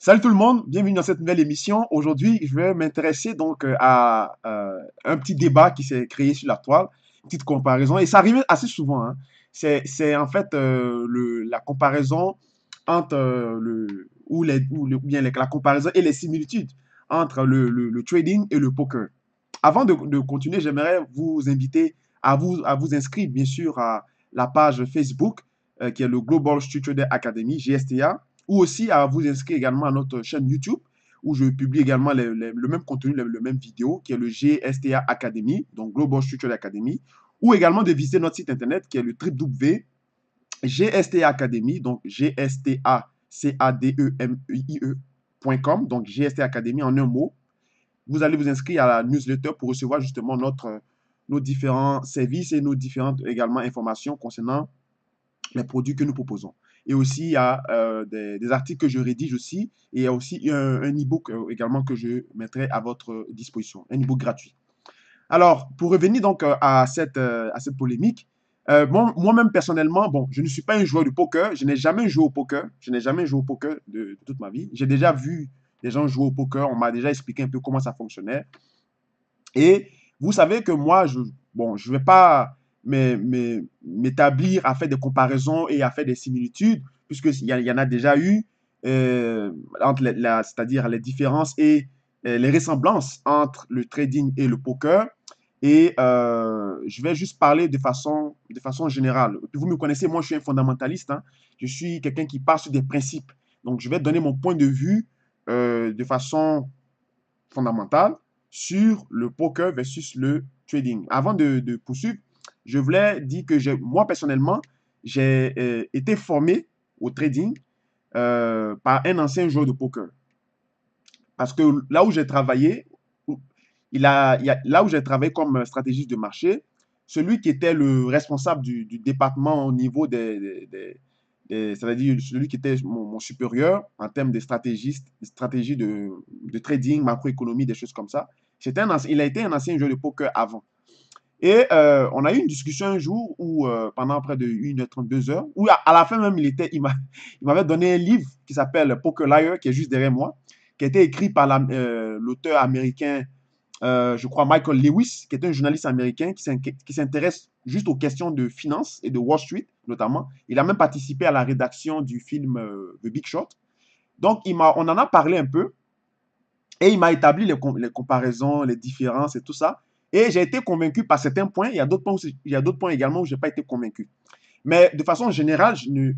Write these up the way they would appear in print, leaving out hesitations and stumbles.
Salut tout le monde, bienvenue dans cette nouvelle émission. Aujourd'hui, je vais m'intéresser donc à un petit débat qui s'est créé sur la toile, une petite comparaison, et ça arrive assez souvent, hein. C'est en fait la comparaison entre ou bien la comparaison et les similitudes entre le trading et le poker. Avant de continuer, j'aimerais vous inviter à vous inscrire, bien sûr, à la page Facebook qui est le Global Street Trader Academy, GSTA, ou aussi à vous inscrire également à notre chaîne YouTube où je publie également le même contenu, le même vidéo qui est le GSTA Academy, donc Global Street Trader Academy, ou également de visiter notre site internet qui est le www.gsta Academy, donc GSTACADEMIE.com, donc GSTA Academy en un mot. Vous allez vous inscrire à la newsletter pour recevoir justement nos différents services et nos différentes également informations concernant les produits que nous proposons. Et aussi, il y a des articles que je rédige aussi. Et il y a aussi un e-book également que je mettrai à votre disposition, un e-book gratuit. Alors, pour revenir donc à cette polémique, moi-même personnellement, bon, je ne suis pas un joueur de poker. Je n'ai jamais joué au poker. Je n'ai jamais joué au poker de toute ma vie. J'ai déjà vu des gens jouer au poker. On m'a déjà expliqué un peu comment ça fonctionnait. Et vous savez que moi, bon, je ne vais pas m'établir à faire des comparaisons et à faire des similitudes, puisqu'il y en a déjà eu, entre c'est-à-dire les différences et les ressemblances entre le trading et le poker. Et je vais juste parler de façon générale. Vous me connaissez, moi je suis un fondamentaliste, hein. Je suis quelqu'un qui part sur des principes. Donc je vais donner mon point de vue de façon fondamentale sur le poker versus le trading. Avant de poursuivre, je voulais dire que moi personnellement, j'ai été formé au trading par un ancien joueur de poker. Parce que là où j'ai travaillé, là où j'ai travaillé comme stratégiste de marché, celui qui était le responsable du département au niveau c'est-à-dire celui qui était mon supérieur en termes de stratégie de trading, macroéconomie, des choses comme ça. Il a été un ancien joueur de poker avant. Et on a eu une discussion un jour où, pendant près de 1h30, 2 heures, où à la fin même, il m'avait donné un livre qui s'appelle Poker Liar, qui est juste derrière moi, qui a été écrit par l'auteur américain, je crois, Michael Lewis, qui est un journaliste américain qui s'intéresse juste aux questions de finance et de Wall Street, notamment. Il a même participé à la rédaction du film The Big Short. Donc, on en a parlé un peu et il m'a établi les comparaisons, les différences et tout ça. Et j'ai été convaincu par certains points. Il y a d'autres points également où je n'ai pas été convaincu. Mais de façon générale, je ne,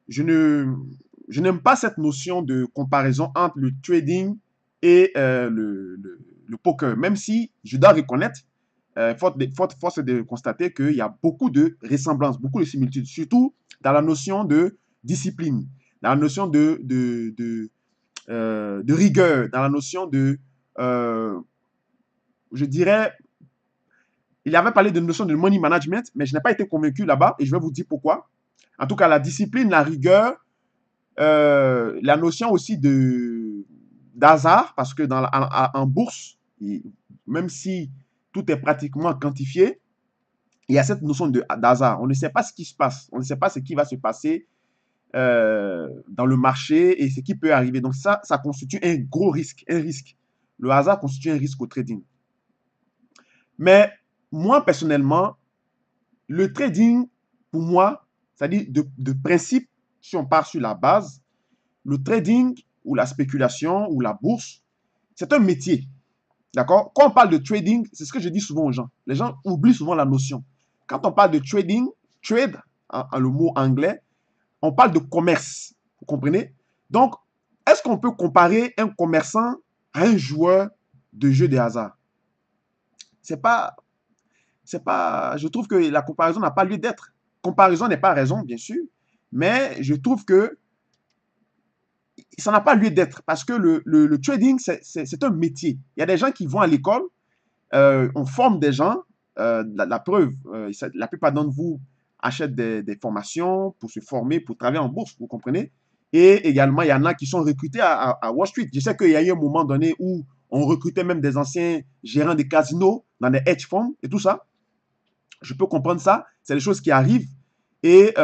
je n'aime pas cette notion de comparaison entre le trading et le poker, même si je dois reconnaître, force est de constater qu'il y a beaucoup de ressemblances, beaucoup de similitudes, surtout dans la notion de discipline, dans la notion de rigueur, dans la notion euh, je dirais, il avait parlé de notion de money management, mais je n'ai pas été convaincu là-bas et je vais vous dire pourquoi. En tout cas, la discipline, la rigueur, la notion aussi d'hasard, parce que en bourse, même si tout est pratiquement quantifié, il y a cette notion d'hasard. On ne sait pas ce qui se passe, on ne sait pas ce qui va se passer dans le marché et ce qui peut arriver. Donc ça constitue un gros risque, un risque. Le hasard constitue un risque au trading. Mais moi, personnellement, le trading, pour moi, c'est-à-dire de principe, si on part sur la base, le trading ou la spéculation ou la bourse, c'est un métier. D'accord? Quand on parle de trading, c'est ce que je dis souvent aux gens. Les gens oublient souvent la notion. Quand on parle de trading, trade, le mot anglais, on parle de commerce. Vous comprenez? Donc, est-ce qu'on peut comparer un commerçant à un joueur de jeu de hasard? C'est pas, je trouve que la comparaison n'a pas lieu d'être. Comparaison n'est pas raison, bien sûr, mais je trouve que ça n'a pas lieu d'être parce que le trading, c'est un métier. Il y a des gens qui vont à l'école, on forme des gens, la preuve, la plupart d'entre vous achètent des formations pour se former, pour travailler en bourse, vous comprenez? Et également, il y en a qui sont recrutés à Wall Street. Je sais qu'il y a eu un moment donné où on recrutait même des anciens gérants des casinos dans des hedge funds et tout ça. Je peux comprendre ça. C'est des choses qui arrivent. Et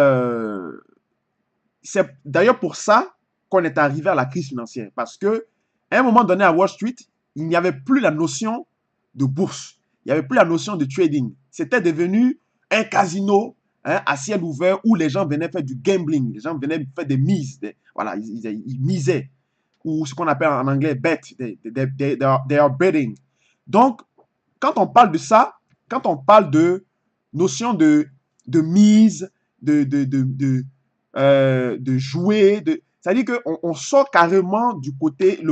c'est d'ailleurs pour ça qu'on est arrivé à la crise financière. Parce que à un moment donné à Wall Street, il n'y avait plus la notion de bourse. Il n'y avait plus la notion de trading. C'était devenu un casino, hein, à ciel ouvert où les gens venaient faire du gambling. Les gens venaient faire des mises. Voilà, ils misaient. Ou ce qu'on appelle en anglais bet. They are betting. Donc, quand on parle de ça, quand on parle de notion de mise, de jouer, c'est-à-dire qu'on sort carrément du côté,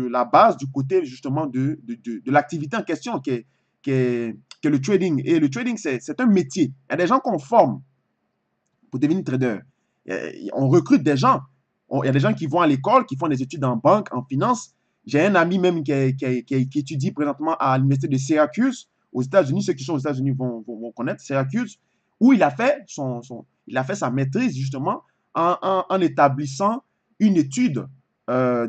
la base du côté justement de l'activité en question qui est le trading. Et le trading, c'est un métier. Il y a des gens qu'on forme pour devenir trader. On recrute des gens. Il y a des gens qui vont à l'école, qui font des études en banque, en finance. J'ai un ami même qui étudie présentement à l'université de Syracuse, aux États-Unis. Ceux qui sont aux États-Unis vont connaître Syracuse, où il a fait, il a fait sa maîtrise justement en établissant une étude comment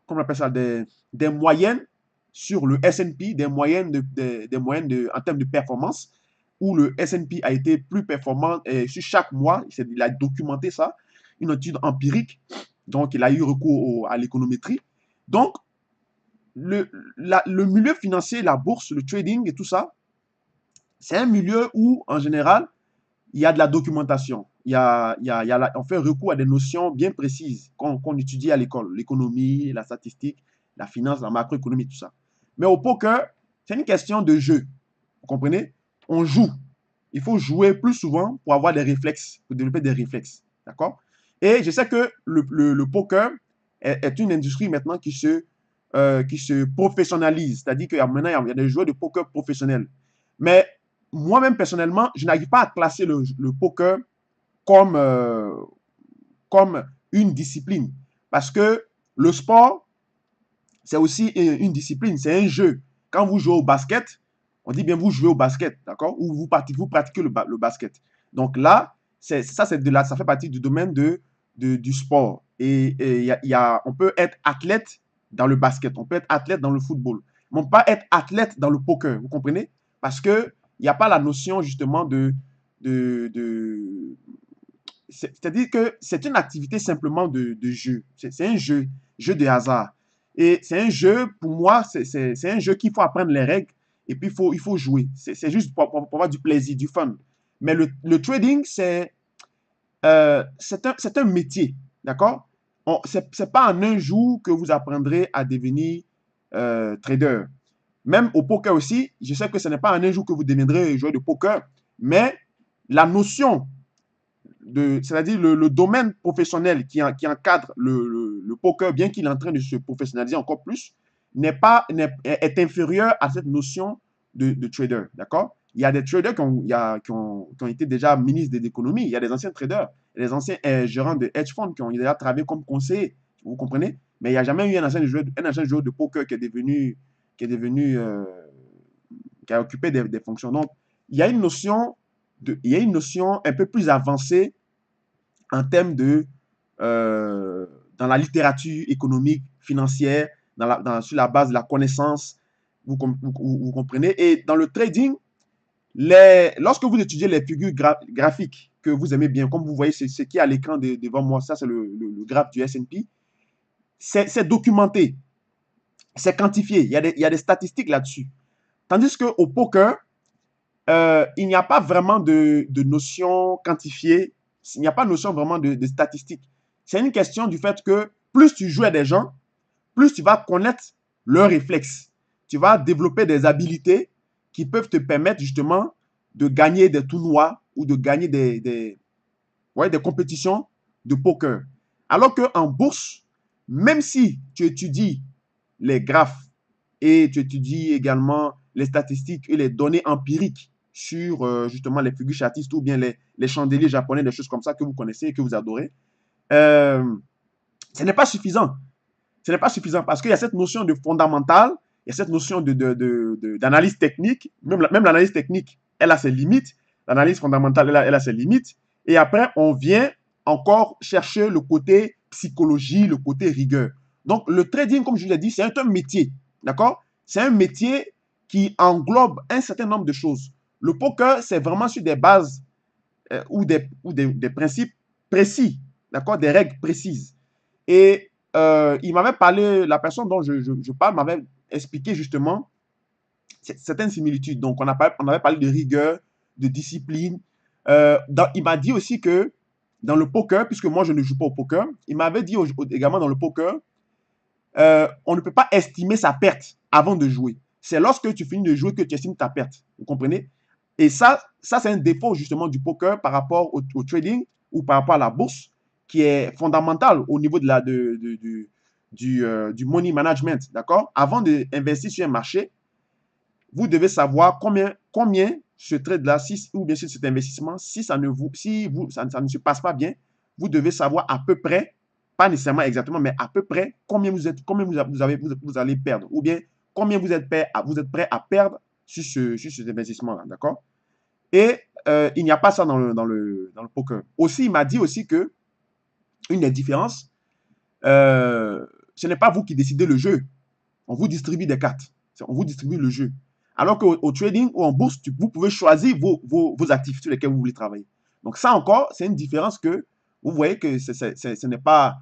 on appelle ça, des moyennes sur le S&P, des moyennes, en termes de performance, où le S&P a été plus performant sur chaque mois. Il a documenté ça, une étude empirique. Donc, il a eu recours à l'économétrie. Donc, le milieu financier, la bourse, le trading et tout ça, c'est un milieu où, en général, il y a de la documentation. On fait recours à des notions bien précises qu'on étudie à l'école. L'économie, la statistique, la finance, la macroéconomie, tout ça. Mais au poker, c'est une question de jeu. Vous comprenez? On joue. Il faut jouer plus souvent pour avoir des réflexes, pour développer des réflexes. D'accord? Et je sais que le poker est une industrie maintenant qui se professionnalise. C'est-à-dire qu'il y a maintenant, il y a des joueurs de poker professionnels. Mais moi-même, personnellement, je n'arrive pas à classer le poker comme, comme une discipline. Parce que le sport, c'est aussi une discipline, c'est un jeu. Quand vous jouez au basket, on dit bien vous jouez au basket, d'accord? Ou vous pratiquez le basket. Donc là, ça fait partie du domaine du sport. Et on peut être athlète dans le basket, on peut être athlète dans le football, mais on ne peut pas être athlète dans le poker, vous comprenez? Parce qu'il n'y a pas la notion justement c'est-à-dire que c'est une activité simplement de jeu. C'est un jeu de hasard. Et c'est un jeu, pour moi, c'est un jeu qu'il faut apprendre les règles et puis il faut jouer. C'est juste pour avoir du plaisir, du fun. Mais le trading, c'est un métier, d'accord? Ce n'est pas en un jour que vous apprendrez à devenir trader. Même au poker aussi, je sais que ce n'est pas en un jour que vous deviendrez joueur de poker, mais la notion c'est-à-dire le domaine professionnel qui encadre le poker, bien qu'il est en train de se professionnaliser encore plus, est inférieur à cette notion de trader. D'accord? Il y a des traders qui ont été déjà ministres de l'économie, il y a des anciens traders, des anciens gérants de hedge funds qui ont déjà travaillé comme conseillers. Vous comprenez? Mais il n'y a jamais eu un ancien joueur de poker qui a occupé des fonctions. Donc, il y a une notion un peu plus avancée en termes dans la littérature économique, financière, sur la base de la connaissance, vous comprenez. Et dans le trading, lorsque vous étudiez les figures graphiques que vous aimez bien, comme vous voyez ce qui est à l'écran devant moi, ça c'est le graphe du S&P, c'est documenté, c'est quantifié, il y a des statistiques là-dessus. Tandis qu'au poker, il n'y a pas vraiment de notion quantifiée, il n'y a pas de notion vraiment de statistiques. C'est une question du fait que plus tu joues à des gens, plus tu vas connaître leurs réflexes. Tu vas développer des habiletés qui peuvent te permettre justement de gagner des tournois ou de gagner des compétitions de poker. Alors qu'en bourse, même si tu étudies les graphes et tu étudies également les statistiques et les données empiriques sur justement les figures chartistes ou bien les chandeliers japonais, des choses comme ça que vous connaissez et que vous adorez, ce n'est pas suffisant. Ce n'est pas suffisant parce qu'il y a cette notion de fondamental, il y a cette notion d'analyse technique, même l'analyse technique, elle a ses limites, l'analyse fondamentale, elle a ses limites, et après, on vient encore chercher le côté psychologie, le côté rigueur. Donc, le trading, comme je l'ai dit, c'est un métier, d'accord? C'est un métier qui englobe un certain nombre de choses. Le poker, c'est vraiment sur des bases ou des principes précis, d'accord? Des règles précises. Et il m'avait parlé, la personne dont je parle m'avait expliqué justement certaines similitudes. Donc, on avait parlé de rigueur, de discipline. Il m'a dit aussi que dans le poker, puisque moi je ne joue pas au poker, il m'avait dit également dans le poker, on ne peut pas estimer sa perte avant de jouer. C'est lorsque tu finis de jouer que tu estimes ta perte. Vous comprenez? Et ça c'est un défaut justement du poker par rapport au trading ou par rapport à la bourse qui est fondamental au niveau du money management. D'accord? Avant d'investir sur un marché, vous devez savoir combien ce trade-là, ou bien sûr cet investissement, si ça ne ça ne se passe pas bien, vous devez savoir à peu près, pas nécessairement exactement, mais à peu près combien vous allez perdre, ou bien combien vous êtes prêt à perdre sur cet investissement-là, d'accord? Et il n'y a pas ça dans le poker. Aussi, il m'a dit aussi que une des différences, ce n'est pas vous qui décidez le jeu. On vous distribue des cartes. On vous distribue le jeu. Alors qu'au trading ou en bourse, vous pouvez choisir vos actifs sur lesquels vous voulez travailler. Donc ça encore, c'est une différence que vous voyez que ce n'est pas,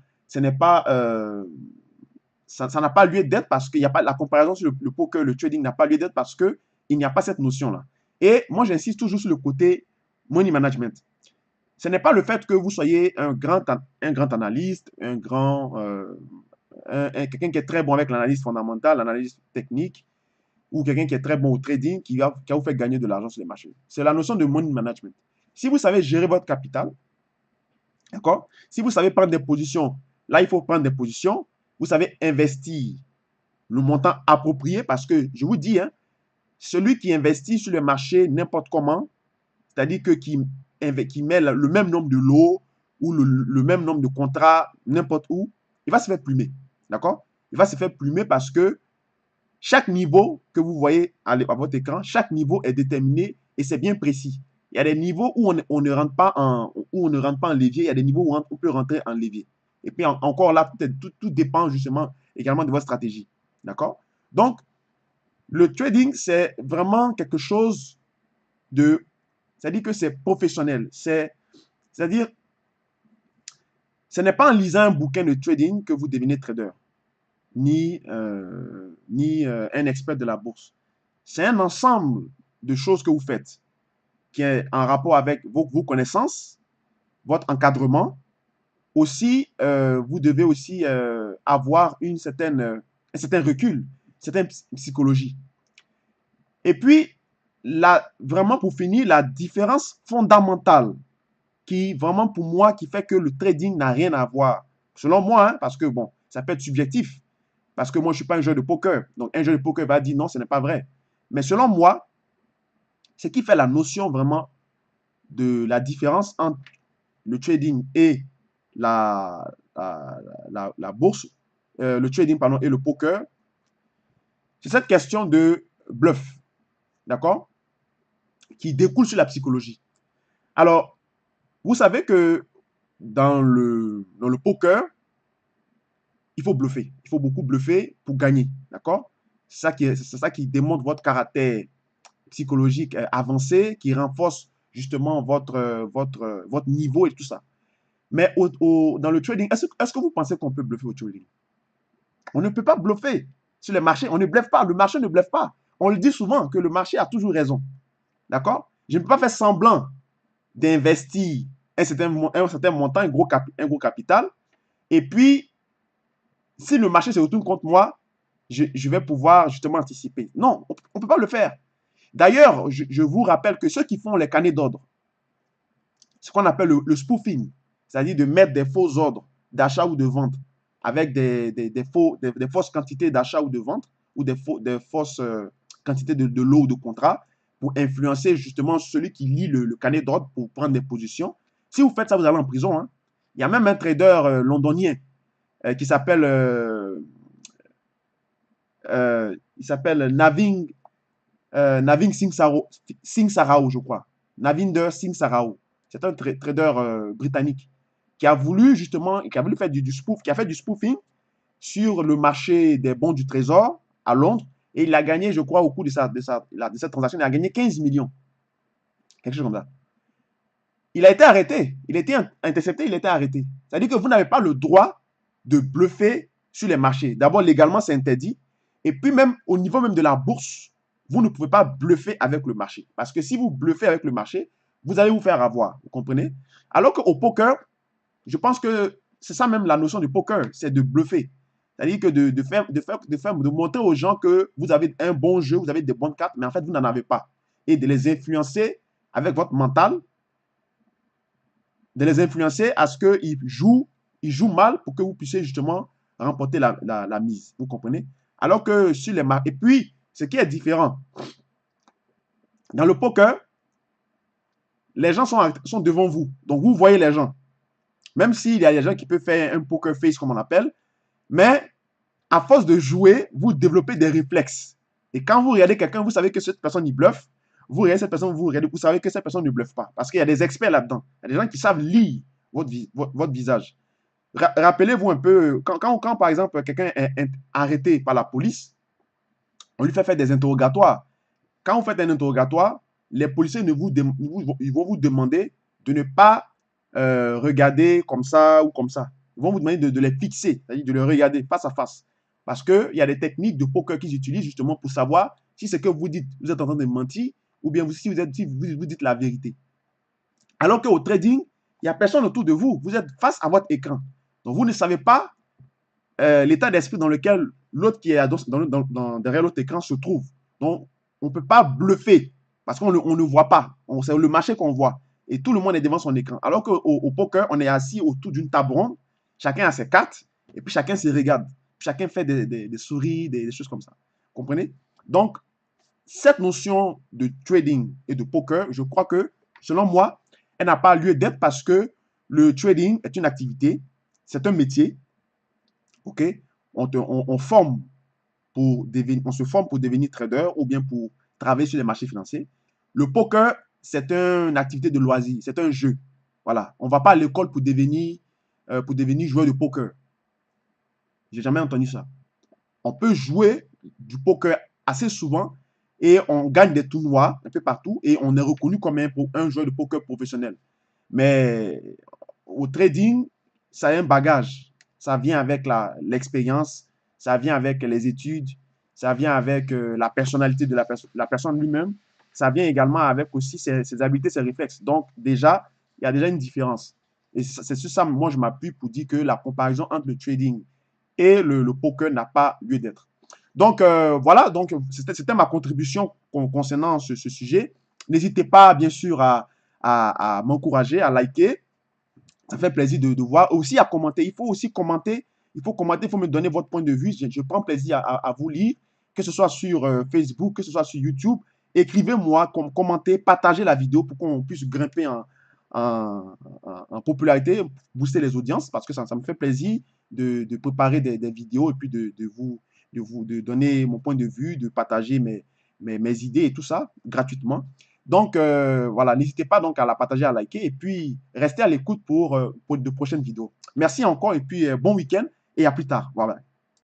ça n'a pas lieu d'être parce qu'il n'y a pas la comparaison sur le poker, le trading n'a pas lieu d'être parce que il n'y a pas cette notion-là. Et moi, j'insiste toujours sur le côté money management. Ce n'est pas le fait que vous soyez un grand analyste, quelqu'un qui est très bon avec l'analyse fondamentale, l'analyse technique, ou quelqu'un qui est très bon au trading, qui va vous faire gagner de l'argent sur les marchés. C'est la notion de money management. Si vous savez gérer votre capital, d'accord? Si vous savez prendre des positions, là, il faut prendre des positions. Vous savez investir le montant approprié parce que, je vous dis, hein, celui qui investit sur le marché n'importe comment, c'est-à-dire qui met le même nombre de lots ou le même nombre de contrats n'importe où, il va se faire plumer. D'accord? Il va se faire plumer parce que chaque niveau que vous voyez à votre écran, chaque niveau est déterminé et c'est bien précis. Il y a des niveaux où on ne rentre pas en levier, il y a des niveaux où on peut rentrer en levier. Et puis encore là, tout dépend justement également de votre stratégie. D'accord? Donc, le trading, c'est vraiment quelque chose c'est-à-dire que c'est professionnel. C'est-à-dire, ce n'est pas en lisant un bouquin de trading que vous devenez trader, ni un expert de la bourse. C'est un ensemble de choses que vous faites qui est en rapport avec vos connaissances, votre encadrement. Aussi, vous devez aussi avoir un certain recul, une certaine psychologie. Et puis, vraiment pour finir, la différence fondamentale qui, vraiment pour moi, qui fait que le trading n'a rien à voir. Selon moi, hein, parce que bon, ça peut être subjectif. Parce que moi, je ne suis pas un joueur de poker. Donc, un joueur de poker va dire non, ce n'est pas vrai. Mais selon moi, ce qui fait la notion vraiment de la différence entre le trading et la bourse, le trading pardon, et le poker, c'est cette question de bluff, d'accord, qui découle sur la psychologie. Alors, vous savez que dans le poker, il faut bluffer. Il faut beaucoup bluffer pour gagner, d'accord? C'est ça qui démontre votre caractère psychologique avancé, qui renforce justement votre niveau et tout ça. Mais dans le trading, est-ce que vous pensez qu'on peut bluffer au trading? On ne peut pas bluffer sur les marchés. On ne bluffe pas. Le marché ne bluffe pas. On le dit souvent que le marché a toujours raison. D'accord? Je ne peux pas faire semblant d'investir un certain montant, un gros capital. Et puis, si le marché se retourne contre moi, je vais pouvoir justement anticiper. Non, on ne peut pas le faire. D'ailleurs, je vous rappelle que ceux qui font les carnets d'ordre, ce qu'on appelle le spoofing, c'est-à-dire de mettre des faux ordres d'achat ou de vente avec des fausses quantités d'achat ou de vente ou des fausses quantités de lots ou de contrats pour influencer justement celui qui lit le carnet d'ordre pour prendre des positions. Si vous faites ça, vous allez en prison. Hein. Il y a même un trader londonien qui s'appelle Navin Singh Sarao, je crois. Navinder Singh Sarao. C'est un trader britannique qui a voulu justement, qui a voulu faire du spoof, qui a fait du spoofing sur le marché des bons du trésor à Londres. Et il a gagné, je crois, au cours de cette transaction, il a gagné 15 millions. Quelque chose comme ça. Il a été arrêté. Il a été intercepté, il a été arrêté. C'est-à-dire que vous n'avez pas le droit de bluffer sur les marchés. D'abord, légalement, c'est interdit. Et puis même au niveau même de la bourse, vous ne pouvez pas bluffer avec le marché. Parce que si vous bluffez avec le marché, vous allez vous faire avoir. Vous comprenez? Alors qu'au poker, je pense que c'est ça même la notion du poker, c'est de bluffer. C'est-à-dire que de montrer aux gens que vous avez un bon jeu, vous avez des bonnes cartes, mais en fait, vous n'en avez pas. Et de les influencer avec votre mental, de les influencer à ce ils jouent mal pour que vous puissiez justement remporter la mise. Vous comprenez? Alors que sur les marques. Et puis, ce qui est différent, dans le poker, les gens sont devant vous. Donc, vous voyez les gens. Même s'il y a des gens qui peuvent faire un poker face, comme on appelle, mais à force de jouer, vous développez des réflexes. Et quand vous regardez quelqu'un, vous savez que cette personne, il bluffe. Vous regardez cette personne, vous savez que cette personne ne bluffe pas. Parce qu'il y a des experts là-dedans. Il y a des gens qui savent lire votre visage. Rappelez-vous un peu, quand par exemple, quelqu'un est arrêté par la police, on lui fait faire des interrogatoires. Quand vous faites un interrogatoire, les policiers ils vont vous demander de ne pas regarder comme ça ou comme ça. Ils vont vous demander de les fixer, c'est-à-dire de les regarder face à face. Parce qu'il y a des techniques de poker qu'ils utilisent justement pour savoir si ce que vous dites, vous êtes en train de mentir, ou bien si vous dites la vérité. Alors qu'au trading, il n'y a personne autour de vous. Vous êtes face à votre écran. Donc, vous ne savez pas l'état d'esprit dans lequel l'autre qui est derrière l'autre écran se trouve. Donc, on ne peut pas bluffer parce qu'on ne voit pas. C'est le marché qu'on voit. Et tout le monde est devant son écran. Alors qu'au poker, on est assis autour d'une table ronde. Chacun a ses cartes. Et puis, chacun se regarde. Chacun fait des souris, des choses comme ça. Vous comprenez? Donc, cette notion de trading et de poker, je crois que, selon moi, elle n'a pas lieu d'être parce que le trading est une activité, c'est un métier, ok? Forme on se forme pour devenir trader ou bien pour travailler sur les marchés financiers. Le poker, c'est une activité de loisir, c'est un jeu. Voilà, on ne va pas à l'école pour devenir joueur de poker. J'ai jamais entendu ça. On peut jouer du poker assez souvent et on gagne des tournois un peu partout et on est reconnu comme un joueur de poker professionnel. Mais au trading, ça a un bagage. Ça vient avec l'expérience, ça vient avec les études, ça vient avec la personnalité de la personne lui-même, ça vient également avec aussi ses habiletés, ses réflexes. Donc déjà, il y a déjà une différence. Et c'est sur ça, moi, je m'appuie pour dire que la comparaison entre le trading et le poker n'a pas lieu d'être. Donc voilà, donc c'était ma contribution concernant ce sujet. N'hésitez pas, bien sûr, à m'encourager, à liker. Ça fait plaisir de voir. Aussi à commenter. Il faut aussi commenter. Il faut commenter, il faut me donner votre point de vue. Je prends plaisir à vous lire, que ce soit sur Facebook, que ce soit sur YouTube. Écrivez-moi, commentez, partagez la vidéo pour qu'on puisse grimper en popularité, booster les audiences, parce que ça me fait plaisir de préparer des vidéos et puis de donner mon point de vue, de partager mes idées et tout ça gratuitement. Donc, voilà, n'hésitez pas donc à la partager, à liker et puis restez à l'écoute pour de prochaines vidéos. Merci encore et puis bon week-end et à plus tard. Voilà.